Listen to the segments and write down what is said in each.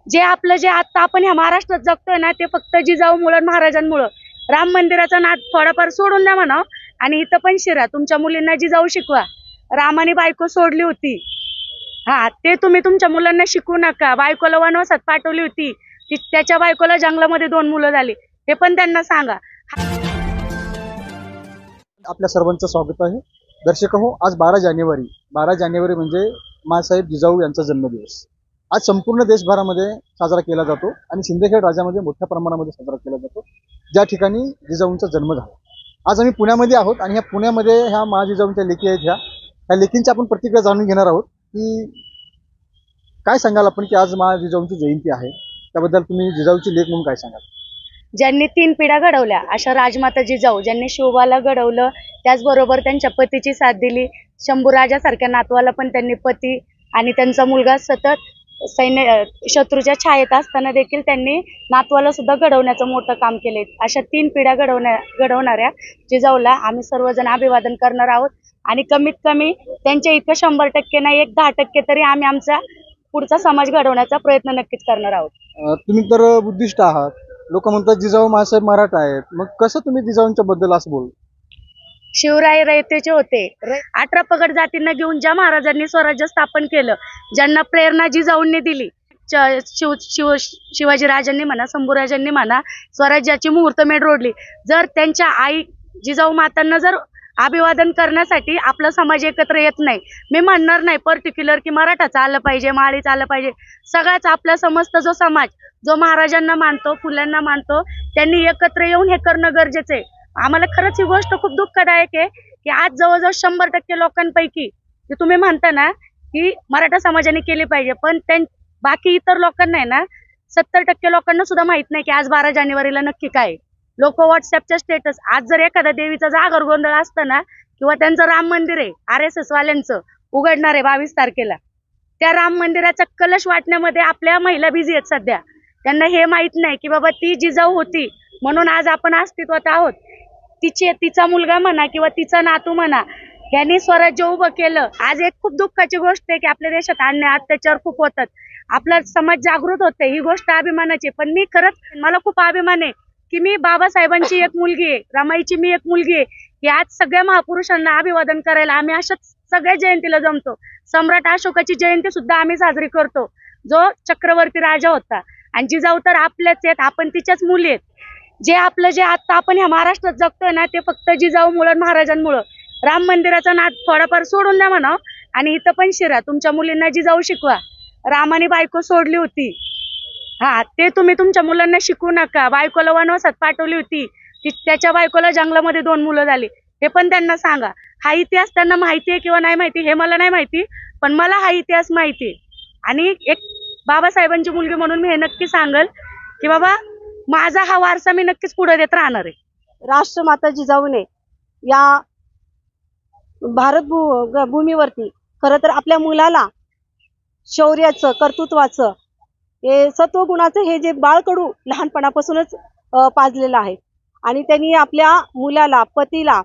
जे आपलं जे आता आपण ह्या महाराष्ट्रात जगतोय ना ते फक्त जिजाऊमुळं महाराजांमुळं. राम मंदिराचा नाद थोडाफार सोडून द्या म्हणा आणि इथं पण शिरा. तुमच्या मुलींना जिजाऊ शिकवा. रामाने बायको सोडली होती, हा ते तुम्ही तुमच्या मुलांना शिकवू नका. बायकोला वनवासात पाठवली होती, त्याच्या बायकोला जंगलामध्ये 2 मुलं झाली, हे पण त्यांना सांगा. आपल्या सर्वांचं स्वागत आहे. दर्शक हो, आज 12 जानेवारी म्हणजे माँसाहेब जिजाऊ यांचा जन्मदिवस आज संपूर्ण देशभरामध्ये साजरा केला जातो आणि सिंदखेड राजामध्ये मोठ्या प्रमाणामध्ये साजरा केला जातो, ज्या ठिकाणी जिजाऊंचा जन्म झाला. आज आम्ही पुण्यामध्ये आहोत आणि ह्या पुण्यामध्ये ह्या महाजिजाऊंच्या लेकी आहेत. ह्या लेकींची आपण प्रतिक्रिया जाणून घेणार आहोत की काय सांगाल आपण की आज महाजिजाऊंची जयंती आहे, त्याबद्दल तुम्ही जिजाऊची लेक म्हणून काय सांगाल? ज्यांनी 3 पिढ्या घडवल्या अशा राजमाता जिजाऊ, ज्यांनी शिवबाला घडवलं, त्याचबरोबर त्यांच्या पतीची साथ दिली. शंभूराजासारख्या नातवाला पण त्यांनी पती आणि त्यांचा मुलगा सतत शत्रूच्या छायेत असताना देखील त्यांनी नातवाला सुद्धा घडवण्याचं मोठं काम केले. अशा 3 पिढ्या घडवणाऱ्या जिजाऊला आम्ही सर्वजण अभिवादन करणार आहोत आणि कमीत कमी त्यांच्या इतकं 100% नाही, 10% तरी आम्ही आमचा पुढचा समाज घडवण्याचा प्रयत्न नक्कीच करणार आहोत. तुम्ही तर बुद्धिस्ट आहात, लोक म्हणतात जिजाऊ माँसाहेब मराठा आहेत, मग कसं तुम्ही जिजाऊंच्या बद्दल असं बोल? शिवराय रयतेचे होते. 18 पगड जातींना घेऊन ज्या महाराजांनी स्वराज्य स्थापन केलं, ज्यांना प्रेरणा जिजाऊंनी दिली, शिवाजी राजांनी म्हणा, शंभूराजांनी म्हणा, स्वराज्याची मुहूर्तमेढ रोडली. जर त्यांच्या आई जिजाऊ मातांना जर अभिवादन करण्यासाठी आपला समाज एकत्र येत नाही, मी म्हणणार नाही पर्टिक्युलर की मराठाच आलं पाहिजे, माळीच आलं पाहिजे, सगळाच आपला समस्त जो समाज जो महाराजांना मानतो, फुल्यांना मानतो, त्यांनी एकत्र येऊन हे करणं गरजेचं आहे. आम्हाला खरंच ही गोष्ट खूप दुःखदायक आहे की आज जवळजवळ 100% लोकांपैकी जे तुम्ही म्हणता ना की मराठा समाजाने केली पाहिजे, पण बाकी इतर लोकांना आहे ना 70% लोकांना सुद्धा माहित नाही की आज 12 जानेवारीला नक्की काय. लोक व्हॉट्सअपच्या स्टेटस, आज जर एखाद्या देवीचा जागर गोंधळ असतं ना किंवा त्यांचं राम मंदिर आहे RSS वाल्यांचं उघडणार आहे 22 तारखेला, त्या राम मंदिराचा कलश वाटण्यामध्ये आपल्या महिला बिझी आहेत सध्या. त्यांना हे माहित नाही की बाबा ती जिजाऊ होती म्हणून आज आपण अस्तित्वात आहोत. तिचा मुलगा म्हणा किंवा तिचा नातू म्हणा, यांनी स्वराज्य उभं केलं. आज एक खूप दुःखाची गोष्ट आहे की आपल्या देशात अन्याय अत्याचार खूप होतात, आपला समाज जागृत होते, ही गोष्ट अभिमानाची. पण मी खरंच मला खूप अभिमान आहे की मी बाबासाहेबांची एक मुलगी आहे, रमाईची मी एक मुलगी आहे की आज सगळ्या महापुरुषांना अभिवादन करायला आम्ही अशा सगळ्या जयंतीला जमतो. सम्राट अशोकाची जयंती सुद्धा आम्ही साजरी करतो, जो चक्रवर्ती राजा होता. आणि जिजाऊ तर आपल्याच आहेत, आपण तिच्याच मुली आहेत. जे आपलं जे आता आपण ह्या महाराष्ट्रात जगतोय ना ते फक्त जिजाऊमुळं महाराजांमुळं. राम मंदिराचा नाद थोडाफार सोडून द्या म्हणा आणि इथं पण शिरा. तुमच्या मुलींना जिजाऊ शिकवा. रामाने बायको सोडली होती, हा ते तुम्ही तुमच्या मुलांना शिकवू नका. बायकोला वनवासात पाठवली होती, त्याच्या बायकोला जंगलामध्ये 2 मुलं झाली, हे पण त्यांना सांगा. हा इतिहास त्यांना माहिती आहे किंवा नाही माहिती हे मला नाही माहिती, पण मला हा इतिहास माहिती आहे. आणि एक बाबासाहेबांची मुलगी म्हणून मी हे नक्की सांगल की बाबा माझा हा वारसा मी नक्कीच पुढे देत राहणार आहे. राष्ट्रमाता जिजाऊने या भारत भूमीवरती खरं तर आपल्या मुलाला शौर्याचं, कर्तृत्वाचं, हे सत्वगुणाचं हे जे बाळकडू लहानपणापासूनच पाजलेलं आहे. आणि त्यांनी आपल्या मुलाला, पतीला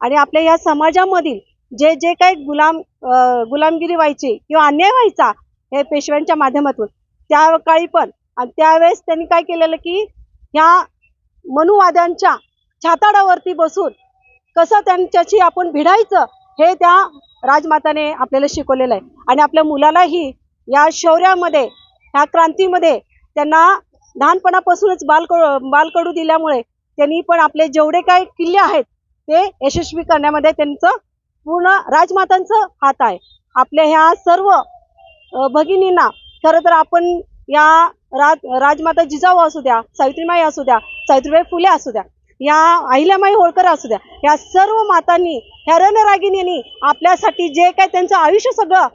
आणि आपल्या या समाजामधील जे जे काही गुलामगिरी व्हायची किंवा अन्याय व्हायचा हे पेशव्यांच्या माध्यमातून त्या काळी पण, आणि त्यावेळेस त्यांनी काय केलेलं की ह्या मनुवाद्यांच्या छाताडावरती बसून कसं त्यांच्याशी आपण भिडायचं हे त्या राजमाताने आपल्याला शिकवलेलं आहे. आणि आपल्या मुलालाही या शौर्यामध्ये, ह्या क्रांतीमध्ये त्यांना लहानपणापासूनच बालकडू दिल्यामुळे त्यांनी पण आपले जेवढे काही किल्ले आहेत ते यशस्वी करण्यामध्ये त्यांचं पूर्ण राजमातांचं हात आहे. आपल्या ह्या सर्व भगिनींना खरं तर आपण या राजमाता जिजाऊ असू द्या, सावित्रीमाई असू द्या, सावित्रीबाई फुले असू द्या, या अहिल्यामाई होळकर असू द्या, या सर्व मातांनी, ह्या रणरागिणींनी आपल्यासाठी जे काय त्यांचं आयुष्य सगळं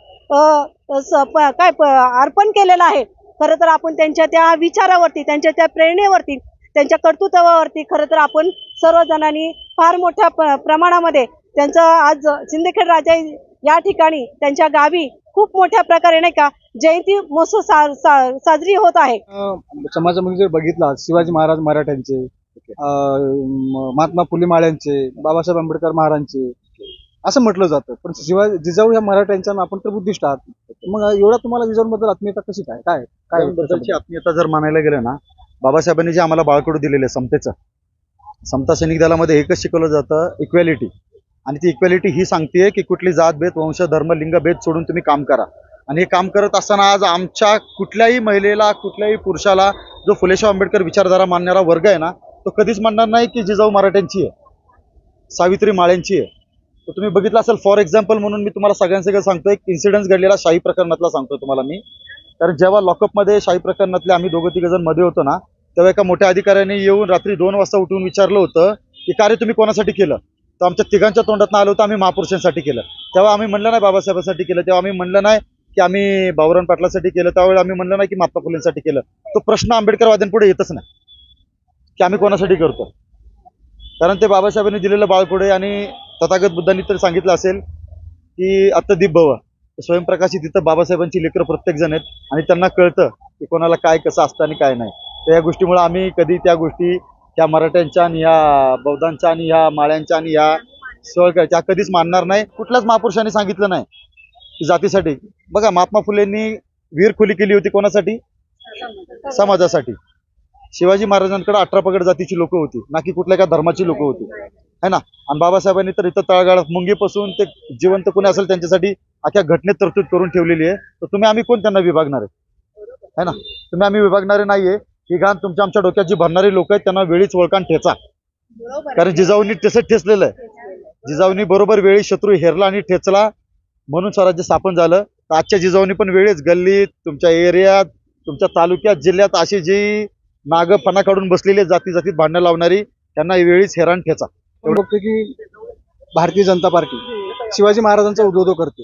अर्पण केलेलं आहे. खरं तर आपण त्यांच्या त्या विचारावरती, त्यांच्या त्या प्रेरणेवरती, त्यांच्या कर्तृत्वावरती खरं तर आपण सर्वजणांनी फार मोठ्या प्रमाणामध्ये त्यांचं आज सिंदखेड राजा या ठिकाणी त्यांच्या गावी खूप मोठ्या प्रकारे नाही का जयंती महोत्सव साजरी होत आहे. समाजामध्ये जर बघितला शिवाजी महाराज मराठ्यांचे, महात्मा फुले माळ्यांचे, बाबासाहेब आंबेडकर महाराजांचे असं म्हटलं जातं, पण जिजाऊ या मराठ्यांच्या आपण तर बुद्धिस्ट आहात, मग एवढा तुम्हाला जिजाऊंबद्दल आत्मीयता कशी काय काय काय बद्दलची आत्मीयता जर म्हणायला गेलं ना, बाबासाहेबांनी जे आम्हाला बाळकडू दिलेलं आहे समतेचं, समता सैनिक दलामध्ये एकच शिकवलं जातं, इक्वॅलिटी. आणि ती इक्वॅलिटी ही सांगते की कुठली जात भेद, वंश, धर्म, लिंग भेद सोडून तुम्ही काम करा. आणि हे काम करत असताना आज आमच्या कुठल्याही महिलेला, कुठल्याही पुरुषाला जो फुलेशाह आंबेडकर विचारधारा मानणारा वर्ग आहे ना, तो कधीच म्हणणार नाही की जिजाऊ मराठ्यांची आहे, सावित्री माळ्यांची आहे. तर तुम्ही बघितलं असेल, फॉर एक्झाम्पल म्हणून मी तुम्हाला सगळ्यांसगळं सांगतो, एक इन्सिडेंट घडलेला शाही प्रकरणातला सांगतो तुम्हाला मी. कारण जेव्हा लॉकअपमध्ये शाही प्रकरणातले आम्ही 2-3 जण मध्ये होतो ना, तेव्हा एका मोठ्या अधिकाऱ्याने येऊन रात्री 2 वाजता उठून विचारलं होतं की कार्य तुम्ही कोणासाठी केलं. तर आमच्या तिघांच्या तोंडातून आलं होतं आम्ही महापुरुषांसाठी केलं. तेव्हा आम्ही म्हणलं नाही बाबासाहेबांसाठी केलं, तेव्हा आम्ही म्हणलं नाही की आम्ही भाऊराव पाटलासाठी केलं, त्यावेळी आम्ही म्हणलं नाही की महात्मा फुलेंसाठी केलं. तो प्रश्न आंबेडकरवाद्यांपुढे येतच नाही की आम्ही कोणासाठी करतो. कारण ते बाबासाहेबांनी दिलेलं बाळपुढे आणि तथागत बुद्धांनी तर सांगितलं असेल की अत्तदीप भव, स्वयंप्रकाशी तिथं बाबासाहेबांची लेकरं प्रत्येक जण आहेत आणि त्यांना कळतं की कोणाला काय कसं असतं आणि काय नाही. तर या गोष्टीमुळे आम्ही कधी त्या गोष्टी ह्या मराठ्यांच्या आणि ह्या बौद्धांच्या आणि ह्या माळ्यांच्या आणि ह्या सळकरच्या कधीच मानणार नाही. कुठल्याच महापुरुषांनी सांगितलं नाही की जातीसाठी. बघा, महात्मा फुलेंनी विहीर खुली केली होती कोणासाठी? समाजासाठी. शिवाजी महाराजांकडे 18 पगड जातीची लोक होती, ना की कुठल्या एका धर्माची लोक होती, है ना. आणि बाबासाहेबांनी तर इथं तळागाळात मुंगीपासून ते जिवंत कोणी असेल त्यांच्यासाठी अख्या घटनेत तरतूद करून ठेवलेली आहे. तर तुम्ही आम्ही कोण त्यांना विभागणार आहे, है ना. तुम्ही आम्ही विभागणारे नाहीये. ही घाण तुमच्या आमच्या डोक्यात जी भरणारी लोक आहेत त्यांना वेळीच वळकान ठेचा. कारण जिजाऊंनी तसंच ठेचलेलं आहे. जिजाऊंनी बरोबर वेळी शत्रू हेरला आणि ठेचला, म्हणून स्वराज्य स्थापन झालं. तर आजच्या जिजाऊंनी पण वेळीच गल्लीत, तुमच्या एरियात, तुमच्या तालुक्यात, जिल्ह्यात अशी जी नागं फणा काढून बसलेली जाती जातीत भांडणं लावणारी, त्यांना वेळीच हेरान ठेचा. आपण बघतो की भारतीय जनता पार्टी शिवाजी महाराजांचा उद्बोध करते,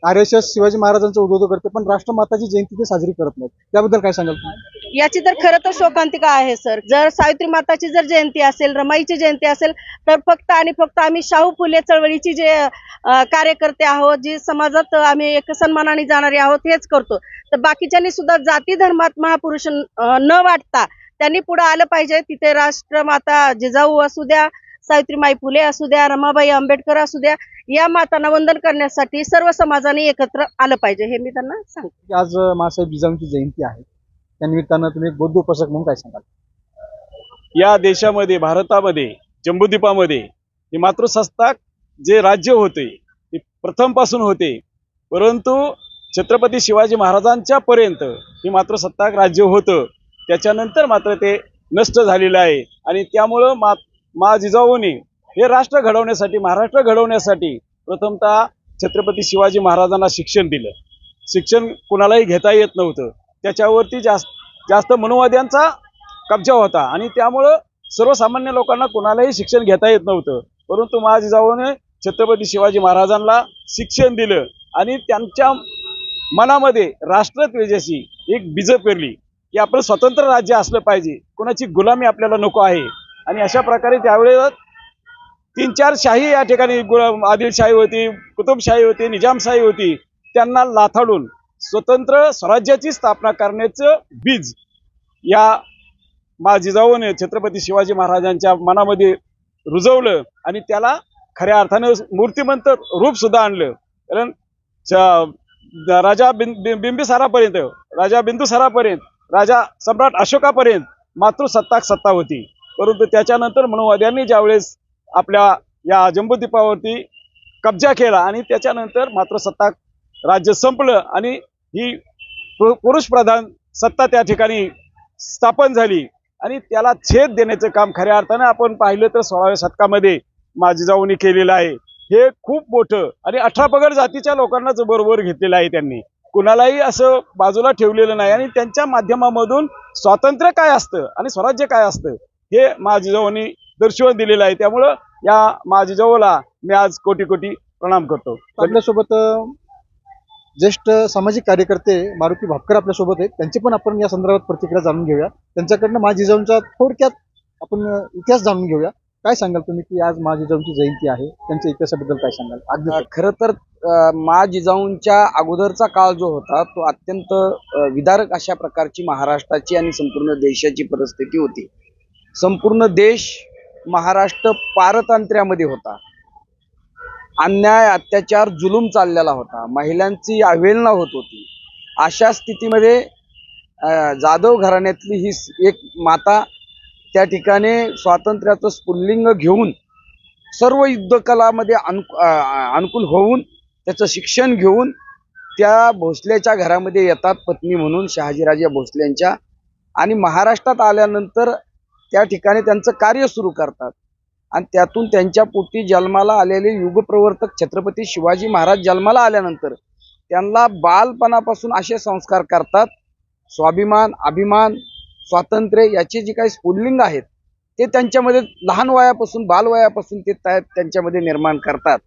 RSS शिवाजी महाराजांचा उद्बोध करते, पण राष्ट्रमाताची जयंती ते साजरी करत नाहीत. त्याबद्दल काय सांगाल तुम्ही? याची तर खरं तर शोकांतिका आहे सर. जर सावित्री माताची जर जयंती असेल, रमाईची जयंती असेल, तर फक्त आणि फक्त आम्ही शाहू फुले चळवळीची जे कार्यकर्ते आहोत, जी समाजात आम्ही एक सन्मानाने जाणारे आहोत, हेच करतो. तर बाकीच्यांनी सुद्धा जाती धर्मात महापुरुष न वाटता त्यांनी पुढे आलं पाहिजे. तिथे राष्ट्रमाता जिजाऊ असू द्या, सावित्रीमाई फुले असू द्या, रमाबाई आंबेडकर असू द्या, या मातांना वंदन करण्यासाठी सर्व समाजाने एकत्र आलं पाहिजे, हे मी त्यांना सांगते. आज मासाहेब जिजाऊंची जयंती आहे, त्या निमित्तानं तुम्ही एक बौद्ध उपासक म्हणून काय सांगाल? या देशामध्ये, भारतामध्ये, जम्बूद्वीपामध्ये हे मातृसत्ताक जे राज्य होते ते प्रथम पासून होते, परंतु छत्रपती शिवाजी महाराजांच्या पर्यंत हे मातृसत्ताक राज्य होतं. त्याच्यानंतर मात्र ते नष्ट झालेलं आहे. आणि त्यामुळं मा जिजाऊने हे राष्ट्र घडवण्यासाठी, महाराष्ट्र घडवण्यासाठी प्रथमतः छत्रपती शिवाजी महाराजांना शिक्षण दिलं. शिक्षण कुणालाही घेता येत नव्हतं, त्याच्यावरती जास्त मनुवाद्यांचा कब्जा होता आणि त्यामुळं सर्वसामान्य लोकांना कुणालाही शिक्षण घेता येत नव्हतं. परंतु मा जिजाऊने छत्रपती शिवाजी महाराजांना शिक्षण दिलं आणि त्यांच्या मनामध्ये राष्ट्रध्वजाची एक बीज पेरली की आपलं स्वतंत्र राज्य असलं पाहिजे, कोणाची गुलामी आपल्याला नको आहे. आणि अशा प्रकारे त्यावेळेला 3-4 शाही या ठिकाणी, आदिलशाही होती, कुतुबशाही होती, निजामशाही होती, त्यांना लाथाडून स्वतंत्र स्वराज्याची स्थापना करण्याचं बीज या मा जिजाऊने छत्रपती शिवाजी महाराजांच्या मनामध्ये रुजवलं आणि त्याला खऱ्या अर्थानं मूर्तिमंत रूप सुद्धा आणलं. कारण राजा बिंबिसारापर्यंत, राजा बिंदुसारापर्यंत, राजा सम्राट अशोकापर्यंत मातृसत्ताक सत्ता होती. परंतु त्याच्यानंतर मनुवाद्यांनी ज्यावेळेस आपल्या या जम्बूद्वीपावरती कब्जा केला आणि त्याच्यानंतर मातृसत्ताक राज्य संपलं आणि ही पुरुष प्रधान सत्ता त्या ठिकाणी स्थापन झाली. आणि त्याला छेद देण्याचं काम खऱ्या अर्थानं आपण पाहिलं तर 16व्या शतकामध्ये मा जिजाऊंनी केलेलं आहे. हे खूप मोठं आणि 18 पगड जातीच्या लोकांनाच बरोबर घेतलेलं आहे. त्यांनी कुणालाही असं बाजूला ठेवलेलं नाही आणि त्यांच्या माध्यमामधून स्वातंत्र्य काय असतं आणि स्वराज्य काय असतं हे मा जिजाऊंनी दर्शवून दिलेलं आहे. त्यामुळं या मा जिजाऊला मी आज कोटी कोटी प्रणाम करतो. आपल्यासोबत ज्येष्ठ सामाजिक कार्यकर्ते मारुती भापकर आपल्यासोबत आहेत, त्यांची पण आपण या संदर्भात प्रतिक्रिया जाणून घेऊया. त्यांच्याकडनं मा जिजाऊंचा थोडक्यात आपण इतिहास जाणून घेऊया. काय सांगाल तुम्ही की आज मा जिजाऊंची जयंती आहे, त्यांच्या इतिहासाबद्दल काय सांगाल? खरं तर मा जिजाऊंच्या अगोदरचा काळ जो होता तो अत्यंत विदारक अशा प्रकारची महाराष्ट्राची आणि संपूर्ण देशाची परिस्थिती होती. संपूर्ण देश, महाराष्ट्र पारतंत्र्यामध्ये होता अन्याय, अत्याचार, जुलूम चाललेला होता, महिलांची अवहेलना होत होती. अशा स्थितीमध्ये जाधव घराण्यातली ही एक माता त्या ठिकाणी स्वातंत्र्याचं स्फुल्लिंग घेऊन सर्व युद्धकलामध्ये अनुकूल होऊन त्याचं शिक्षण घेऊन त्या भोसलेच्या घरामध्ये येतात पत्नी म्हणून, शहाजीराजे भोसलेंच्या, आणि महाराष्ट्रात आल्यानंतर त्या ठिकाणी त्यांचं कार्य सुरू करतात. आणि त्यातून त्यांच्या पोटी जन्माला आलेले युगप्रवर्तक छत्रपती शिवाजी महाराज जन्माला आल्यानंतर त्यांना बालपणापासून असे संस्कार करतात. स्वाभिमान, अभिमान, स्वातंत्र्य याचे जे काही स्फुल्लिंग आहेत ते त्यांच्यामध्ये लहान वयापासून, बालवयापासून ते त्यांच्यामध्ये निर्माण करतात.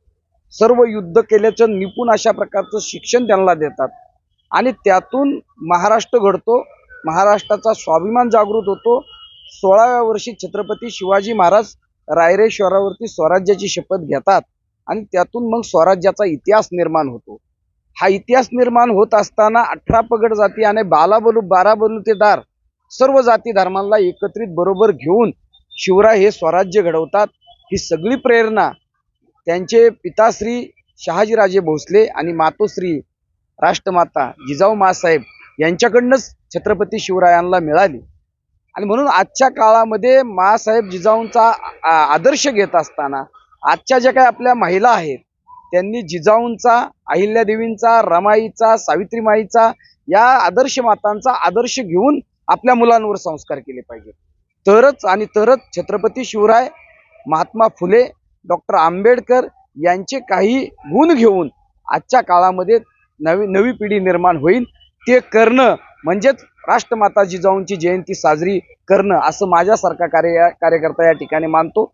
सर्व युद्ध केल्याचं निपुण अशा प्रकारचं शिक्षण त्यांना देतात आणि त्यातून महाराष्ट्र घडतो. महाराष्ट्राचा स्वाभिमान जागृत होतो. 16व्या वर्षी छत्रपती शिवाजी महाराज रायरेश्वरावरती स्वराज्याची शपथ घेतात आणि त्यातून मग स्वराज्याचा इतिहास निर्माण होतो. हा इतिहास निर्माण होत असताना 18 पगड जाती आणि 12 बलुतेदार सर्व जाती धर्मांना एकत्रित बरोबर घेऊन शिवराय हे स्वराज्य घडवतात. ही सगळी प्रेरणा त्यांचे पिताश्री शहाजीराजे भोसले आणि मातोश्री राष्ट्रमाता जिजाऊ माँसाहेब यांच्याकडूनच छत्रपती शिवरायांना मिळाली. आणि म्हणून आजच्या काळामध्ये माँसाहेब जिजाऊंचा आदर्श घेत असताना आजच्या ज्या काही आपल्या महिला आहेत त्यांनी जिजाऊंचा, अहिल्यादेवींचा, रमाईचा, सावित्रीमाईचा या आदर्श मातांचा आदर्श घेऊन आपल्या मुलांवर संस्कार केले पाहिजेत. तरच छत्रपती शिवराय, महात्मा फुले, डॉक्टर आंबेडकर यांचे काही गुण घेऊन आजच्या काळामध्ये नवी पिढी निर्माण होईल. ते करणं म्हणजेच राष्ट्रमाता जिजाऊंची जयंती साजरी करणं असं माझ्यासारखा कार्यकर्ता या ठिकाणी मानतो.